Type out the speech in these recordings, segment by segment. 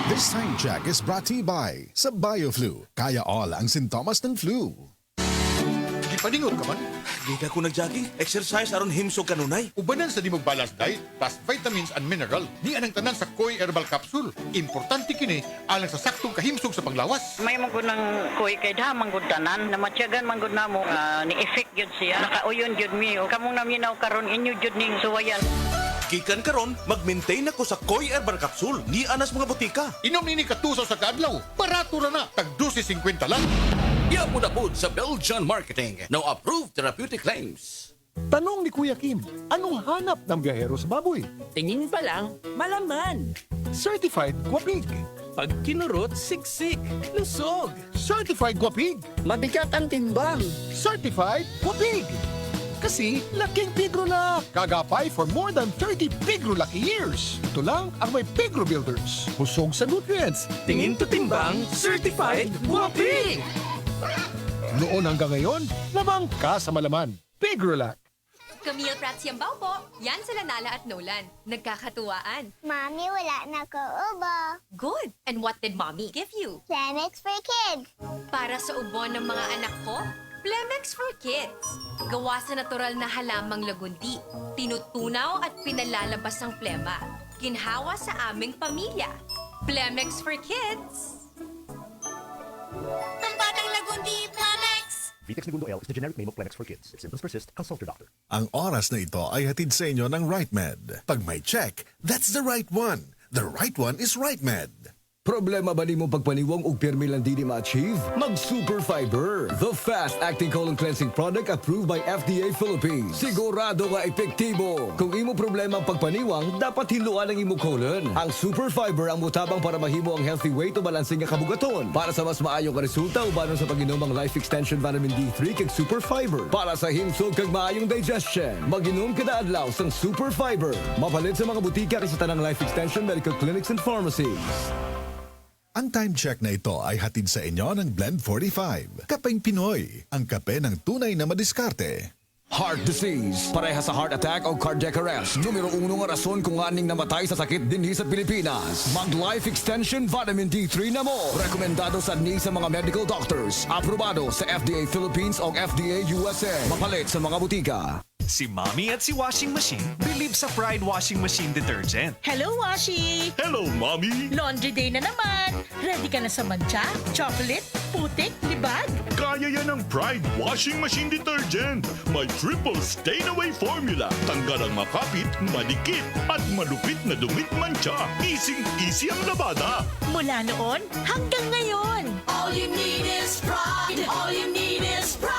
This time check is brought to you by sa BioFlu. Kaya all ang sintomas ng flu. Gipaningon ka man? Di ka ko nag-jogging. Exercise aron himsog kanunay. Ubanan sa di mong balance diet, plus vitamins and mineral. Ni anang tanan sa Koi Herbal Capsule. Importante kini alang sa saktong kahimsog sa panglawas. May mangod ng kuy kay da mangod tanan na matyagan mangod namo ni effect gyud siya nakauyon gyud mi o kamong naminaw karon inyo gyud ning suwayan. Gikan karon, mag-maintain ako sa Koi Herbal Capsule. Ni anas mga butika. Inom nini katusaw sa kadlaw. Barato ra na. Tag 12.50 lang. Yapod-apod sa Belgian Marketing. No approved therapeutic claims. Tanong ni Kuya Kim, anong hanap ng biyahero sa baboy? Tingin pa lang, malaman. Certified Guapig. Pag kinurot, siksik, lusog. Certified Guapig. Mabigat ang timbang. Certified Guapig. Kasi laking Pigrolac. Kagapay for more than 30 Pigrolac years. Ito lang ang may Pigro Builders. Husog sa nutrients. Tingin to timbang, certified guwaping. Noon hanggang ngayon, lamang ka sa malaman. Pigrolac. Camille Prats Yambaw po. Yan sila Nala at Nolan. Nagkakatuwaan. Mommy, wala na ko ubo. Good. And what did Mommy give you? Planex for kids. Para sa ubo ng mga anak ko, Plemex for Kids. Gawa sa natural na halamang lagundi. Tinutunaw at pinalalabas ang plema. Ginhawa sa aming pamilya. Plemex for Kids. Ang batang lagundi, Plemex! Vitex Segundo L is the generic name of Plenex for kids. If symptoms persist, consult your doctor. Ang oras na ito ay hatid sa inyo ng RightMed. Pag may check, that's the right one. The right one is RightMed. Problema ba ni mo pagpaniwang og permi lang di ma-achieve? Mag Super Fiber, the fast-acting colon cleansing product approved by FDA Philippines. Sigurado nga epektibo. Kung imo problema ang pagpaniwang, dapat hiluan ang imo colon. Ang Super Fiber ang mutabang para mahimo ang healthy weight o balansing nga kabugaton. Para sa mas maayong ka resulta, ubanon sa pag-inom ang Life Extension Vitamin D3 kag Super Fiber. Para sa himsog kag maayong digestion, mag-inom kada adlaw sang Super Fiber. Mapalit sa mga butika kay sa tanang Life Extension Medical Clinics and Pharmacies. Ang time check na ito ay hatid sa inyo ng Blend 45. Kapeng Pinoy, ang kape ng tunay na madiskarte. Heart disease, pareha sa heart attack o cardiac arrest. Numero 1 nga rason kung aning namatay sa sakit dinhi sa Pilipinas. Mag Life Extension Vitamin D3 na mo. Rekomendado sa ni sa mga medical doctors. Aprobado sa FDA Philippines o FDA USA. Mapalit sa mga butika. Si Mommy at si Washing Machine believe sa Pride Washing Machine Detergent. Hello, Washi! Hello, Mommy! Laundry day na naman! Ready ka na sa mancha, chocolate, putik, libag? Kaya yan ang Pride Washing Machine Detergent. May triple stain-away formula. Tanggal ang makapit, malikit, at malupit na dumit mancha. Easy ang labada. Mula noon hanggang ngayon. All you need is pride. All you need is pride.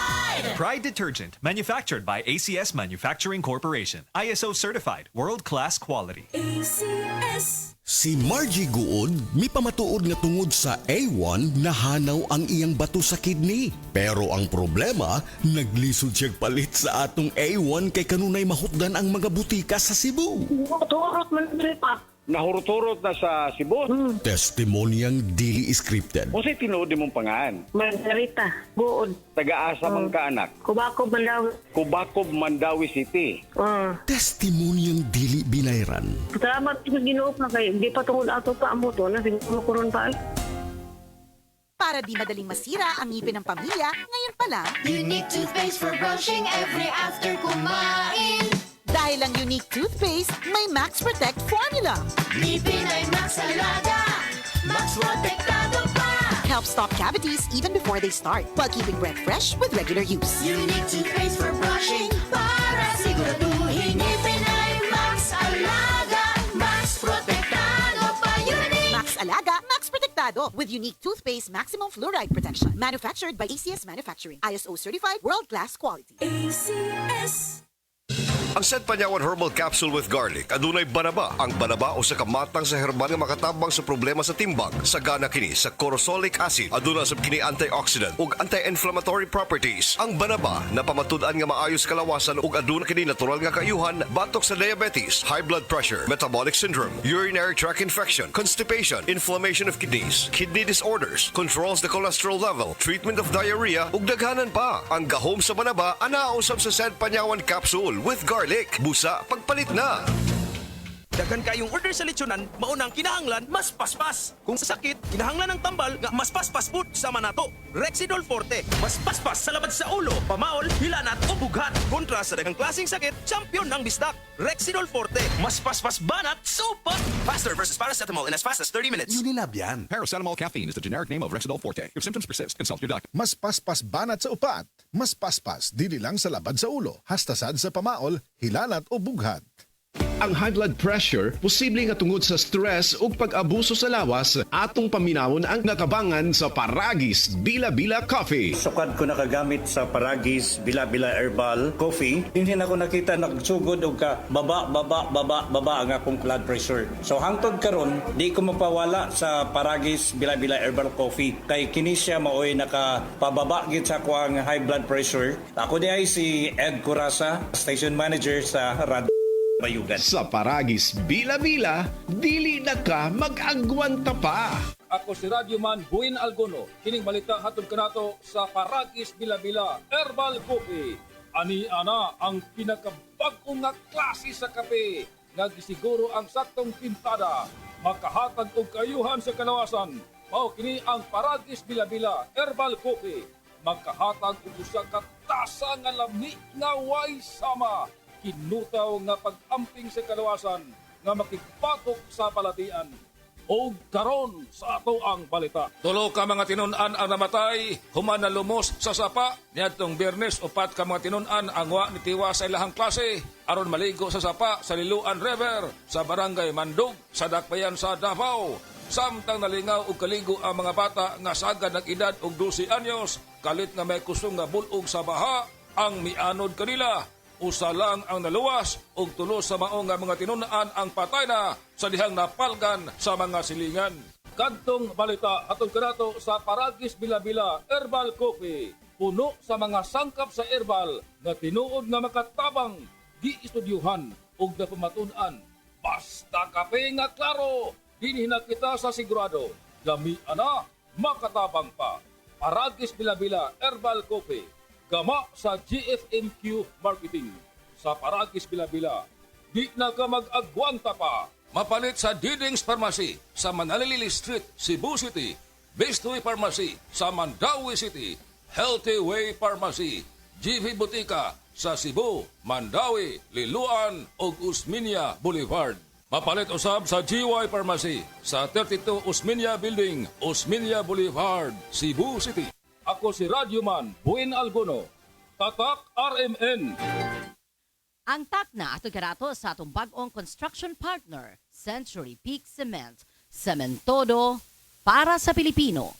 Pride Detergent, manufactured by ACS Manufacturing Corporation. ISO certified, world-class quality. ACS. Si Margie Guod, mi pamatuod nga tungod sa A1 nahanaw ang iyang bato sa kidney. Pero ang problema, naglisod siyang palit sa atong A1 kay kanunay mahutdan ang mga butika sa Cebu. Turot man pa. Nahurot-hurot na sa Cebu. Testimonyang dili scripted. O sa'y tinuod mong pangaan? Margarita, buod. Taga-asa man ka anak? Kubakob Mandawi. Kubakob, Mandawi City. Testimonyang dili binayran. Salamat sa ginuop na kayo. Hindi pa tungod ato pa ang moto na siguro kuron pa. Para di madaling masira ang ngipin ng pamilya, ngayon pa lang, Unique toothpaste for brushing every after kumain. dahil ang unique toothpaste, may Max Protect formula. Ngipin ay Max Alaga. Max Protektado pa. Helps stop cavities even before they start, while keeping breath fresh with regular use. Unique toothpaste for brushing para siguraduhin ngipin ay Max Alaga. Max Protektado pa. Unique. Max Alaga, Max Protectado with unique toothpaste maximum fluoride protection. Manufactured by ACS Manufacturing. ISO certified, world-class quality. ACS. Ang Set Panyawan Herbal Capsule with Garlic adunay banaba. Ang banaba o sa kamatang sa herbal nga makatabang sa problema sa timbang. Sagana kini sa corosolic acid. Aduna sab kini antioxidant ug anti-inflammatory properties. Ang banaba napamatud-an nga maayos kalawasan ug aduna kini natural nga kaayuhan batok sa diabetes, high blood pressure, metabolic syndrome, urinary tract infection, constipation, inflammation of kidneys, kidney disorders, controls the cholesterol level, treatment of diarrhea ug daghanan pa. Ang gahom sa banaba anaa usab sa Set Panyawan Capsule with Garlic. Busa pagpalit na. Dagan kayong order sa lechonan, maunang kinahanglan, mas paspas. Kung sa sakit, kinahanglan ng tambal, nga mas paspas pud sama nato. Rexidol Forte, mas paspas sa labad sa ulo, pamaol, hilanat o bughat. Kontra sa daghang klaseng sakit, champion ng bisdak. Rexidol Forte, mas paspas banat, super! Faster versus paracetamol in as fast as 30 minutes. Unilab yan. Paracetamol caffeine is the generic name of Rexidol Forte. If symptoms persist, consult your doctor. Mas paspas banat sa upat. Mas paspas dili lang sa labad sa ulo, hastasad sa pamaol, hilanat o bughat. Ang high blood pressure posible nga tungod sa stress ug pag-abuso sa lawas atong paminawon ang nakabangan sa Paragis Bila-Bila Coffee. Sukad ko nakagamit sa Paragis Bila-Bila Herbal Coffee, hindi na ko nakita nagsugod og ka baba ang akong blood pressure. So hangtod karon di ko mapawala sa Paragis Bila-Bila Herbal Coffee kay kini siya maoy nakapababa gid sa kuang high blood pressure. Ako di ay si Ed Curasa, station manager sa Radio Bayugan. Sa Paragis Bila-Bila, dili na ka mag-agwanta pa. Ako si Radyoman Buin Algono. Kining balita hatod kanato sa Paragis Bila-Bila Herbal Coffee. Ani ana ang pinakabag-ong nga klase sa kape nga gisiguro ang saktong pintada, makahatag og kayuhan sa kalawasan. Mao kini ang Paragis Bila-Bila Herbal Coffee. Makahatag og usa ka tasa nga lami nga way sama. Kinutaw nga pag-amping sa kalawasan nga makigpatok sa palatian. O karon sa ato ang balita. Tulo ka mga tinun-an ang namatay, human na lumos sa sapa. Niadtong Biyernes, 4 ka mga tinun-an ang wa nitiwa sa ilahang klase aron maligo sa sapa sa Liluan River sa Barangay Mandug sa Dakbayan sa Davao. Samtang nalingaw og kaligo ang mga bata nga sagad ng edad og 12 anyos, kalit nga may kusong nga bulog sa baha ang mianod kanila. Usa lang ang naluwas ug tulo sa mao nga mga tinun-an ang patay na sa dihang napalgan sa mga silingan. Kadtong balita atong kanato sa Paragis Bila-Bila Herbal Coffee. Puno sa mga sangkap sa herbal nga tinuod nga makatabang, giistudyuhan ug napamatun-an. Basta kape nga klaro, dinhi na kita sa sigurado. Lami ana, makatabang pa. Paragis Bila-Bila Herbal Coffee. Gama sa GFMQ Marketing. Sa Paragis Bila-Bila, di na ka mag-agwanta pa. Mapalit sa Diding's Pharmacy sa Manalili Street, Cebu City. Best Way Pharmacy sa Mandawi City. Healthy Way Pharmacy, GV Butika sa Cebu, Mandawi, Liluan ug Usmeña Boulevard. Mapalit usab sa GY Pharmacy sa 32 Usmeña Building, Usmeña Boulevard, Cebu City. Ako si Radyoman Buin Algono, Tatak RMN. Ang takna ato karato sa atong bag-ong construction partner, Century Peak Cement. Cementodo para sa Pilipino.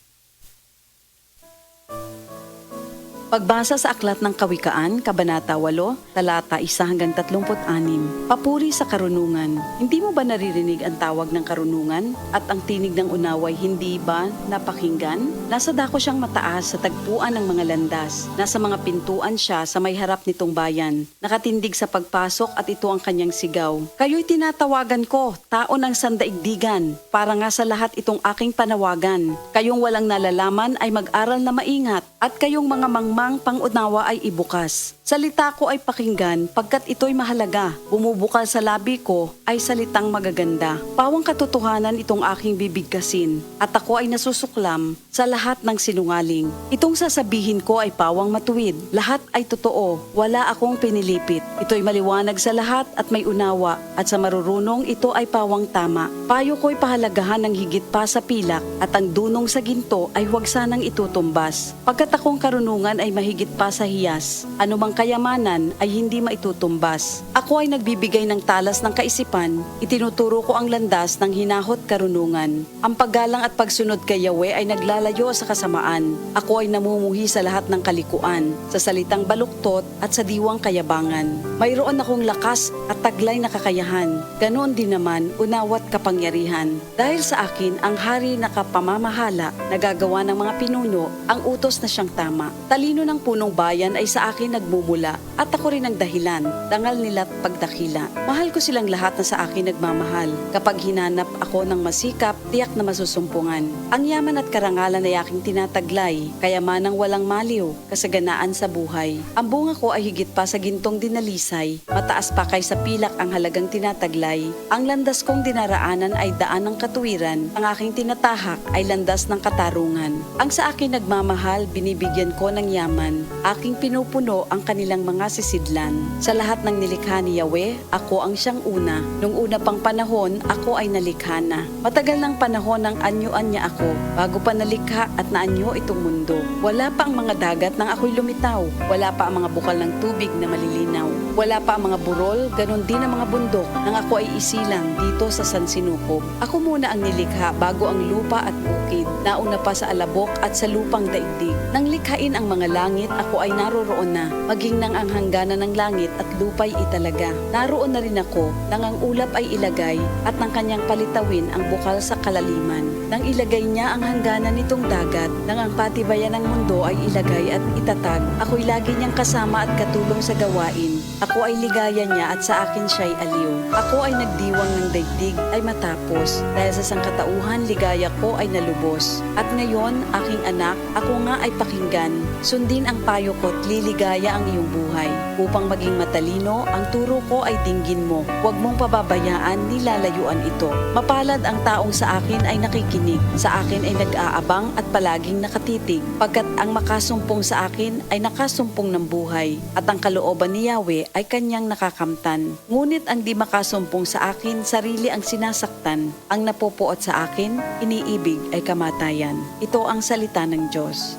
Pagbasa sa Aklat ng Kawikaan, Kabanata 8, Talata 1-36. Papuri sa karunungan. Hindi mo ba naririnig ang tawag ng karunungan at ang tinig ng unaway hindi ba napakinggan? Nasa dako siyang mataas sa tagpuan ng mga landas. Nasa mga pintuan siya sa may harap nitong bayan. Nakatindig sa pagpasok at ito ang kanyang sigaw. Kayo'y tinatawagan ko, tao ng sandaigdigan. Para nga sa lahat itong aking panawagan. Kayong walang nalalaman ay mag-aral na maingat at kayong mga mang pangunawa ay ibukas. Salita ko ay pakinggan pagkat ito'y mahalaga. Bumubukal sa labi ko ay salitang magaganda. Pawang katotohanan itong aking bibigkasin at ako ay nasusuklam sa lahat ng sinungaling. Itong sasabihin ko ay pawang matuwid. Lahat ay totoo. Wala akong pinilipit. Ito'y maliwanag sa lahat at may unawa at sa marurunong ito ay pawang tama. Payo ko'y pahalagahan ng higit pa sa pilak at ang dunong sa ginto ay huwag sanang itutumbas. Pagkat akong karunungan ay mahigit pa sa hiyas. Anumang kayamanan ay hindi maitutumbas. Ako ay nagbibigay ng talas ng kaisipan, itinuturo ko ang landas ng hinahot karunungan. Ang paggalang at pagsunod kay Yahweh ay naglalayo sa kasamaan. Ako ay namumuhi sa lahat ng kalikuan, sa salitang baluktot at sa diwang kayabangan. Mayroon akong lakas at taglay na kakayahan. Ganoon din naman unawat kapangyarihan. Dahil sa akin ang hari na kapamamahala, nagagawa ng mga pinuno ang utos na siyang tama. Talino ng punong bayan ay sa akin nagmumuhi pagmumula at ako rin ang dahilan, dangal nila't pagdakila. Mahal ko silang lahat na sa akin nagmamahal. Kapag hinanap ako ng masikap, tiyak na masusumpungan. Ang yaman at karangalan ay aking tinataglay, kayamanang walang maliw, kasaganaan sa buhay. Ang bunga ko ay higit pa sa gintong dinalisay, mataas pa kaysa pilak ang halagang tinataglay. Ang landas kong dinaraanan ay daan ng katuwiran, ang aking tinatahak ay landas ng katarungan. Ang sa akin nagmamahal, binibigyan ko ng yaman. Aking pinupuno ang kanilang mga sisidlan. Sa lahat ng nilikha ni Yahweh, ako ang siyang una. Nung una pang panahon, ako ay nalikha na. Matagal ng panahon ang anyuan niya ako, bago pa nalikha at naanyo itong mundo. Wala pa ang mga dagat nang ako'y lumitaw. Wala pa ang mga bukal ng tubig na malilinaw. Wala pa ang mga burol, ganon din ang mga bundok nang ako ay isilang dito sa San Sinukob. Ako muna ang nilikha bago ang lupa at bukid. Nauna pa sa alabok at sa lupang daigdig. Nang likhain ang mga langit, ako ay naroroon na. Maging nang ang hangganan ng langit at lupa'y italaga. Naroon na rin ako nang ang ulap ay ilagay at nang kanyang palitawin ang bukal sa kalaliman. Nang ilagay niya ang hangganan nitong dagat, nang ang patibayan ng mundo ay ilagay at itatag, ako'y lagi niyang kasama at katulong sa gawain. Ako ay ligaya niya at sa akin siya'y aliw. Ako ay nagdiwang ng daigdig ay matapos. Dahil sa sangkatauhan, ligaya ko ay nalubos. At ngayon, aking anak, ako nga ay pakinggan. Sundin ang payo ko't liligaya ang iyong buhay. Upang maging matalino, ang turo ko ay dinggin mo. Huwag mong pababayaan, nilalayuan ito. Mapalad ang taong sa akin ay nakikinig. Sa akin ay nag-aabang at palaging nakatitig. Pagkat ang makasumpong sa akin ay nakasumpong ng buhay. At ang kalooban ni Yahweh ay kanyang nakakamtan. Ngunit ang di makasumpong sa akin, sarili ang sinasaktan. Ang napopuot sa akin, iniibig ay kamatayan. Ito ang salita ng Diyos.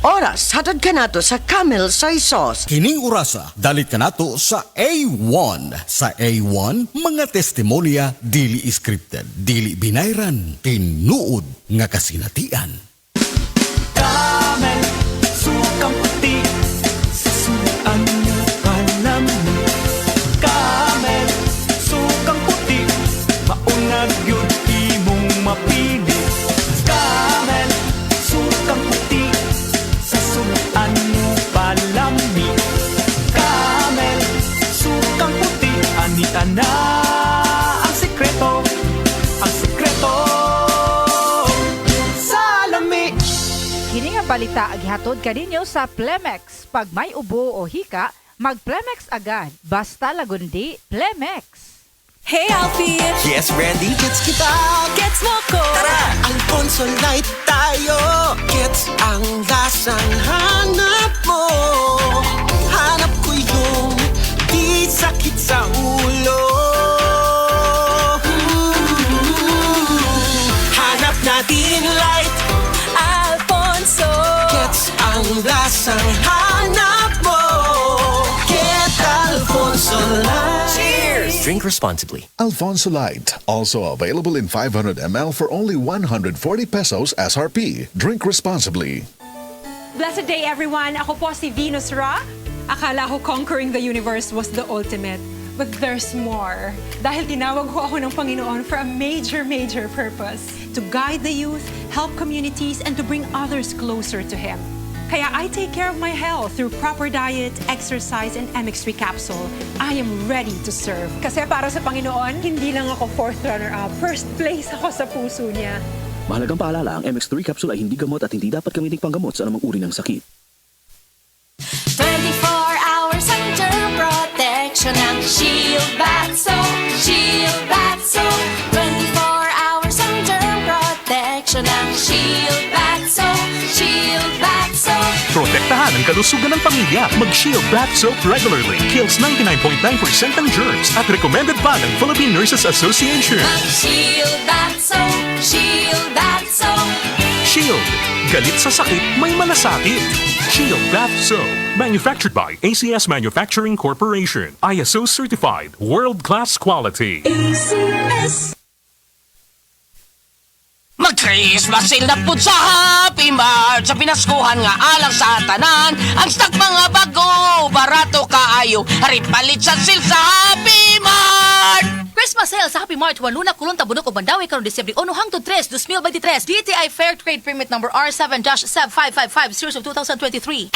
Oras, hatod ka nato sa Camel Soy Sauce. Kining orasa, dalit ka nato sa A1. Sa A1, mga testimonya dili scripted, dili binayran, tinuod nga kasinatian. Camel, sukang puti, sasuan mo palami. Camel, sukang puti, maunag yun imong mapili. Camel, sukang puti, sasuan mo palami. Camel, sukang puti, anita na ang sekreto, ang sekreto. Salami! Kini nga balita aghatod kaninyo sa Plemex. Pag may ubo o hika, mag-Plemex agad. Basta lagundi, Plemex. Hey Alfie! Yes, Brandy, gets kita! Gets mo ko! Tara! Alfonso Light tayo! Gets ang lasang hanap mo! Hanap ko yung di sakit sa ulo! Hanap natin Light! Alfonso! Gets ang lasang hanap mo! Get Alfonso Light! Cheers! Drink responsibly. Alfonso Light, also available in 500 ml for only 140 pesos SRP. Drink responsibly. Blessed day everyone! Ako po si Venus Ra. Akala ko conquering the universe was the ultimate. But there's more. Dahil tinawag ko ako ng Panginoon for a major purpose. To guide the youth, help communities, and to bring others closer to Him. Kaya I take care of my health through proper diet, exercise, and MX3 capsule. I am ready to serve. Kasi para sa Panginoon, hindi lang ako fourth runner-up. First place ako sa puso niya. Mahalagang paalala, ang MX3 capsule ay hindi gamot at hindi dapat gamiting panggamot sa anumang uri ng sakit. 24 hours ang germ protection ng Shield Bath Soap. Shield Bath Soap. 24 hours ang germ protection ng Shield Bath Soap. Shield Bath Soap. Protektahan ang kalusugan ng pamilya. Mag-Shield Bath Soap regularly. Kills 99.9% ng germs at recommended pa ng Philippine Nurses Association. Mag-Shield Bath Soap. Shield Bath Soap. Shield. Galit sa sakit, may malasakit. Shield Bath Soap. Manufactured by ACS Manufacturing Corporation. ISO certified. World-class quality. ACS. Mag-Christmas sale na po sa Happy Mart. Sa pinaskuhan nga alang sa tanan. Ang stock mga bago, barato kaayo. Hari palit sa sale sa Happy Mart. Christmas sale Dahil sa Happy Mart, waluna kulon tabunok o bandawi karon Disyembre 1 hangtod 3, 2023. DTI Fair Trade Permit number R7-SEB555 series of 2023.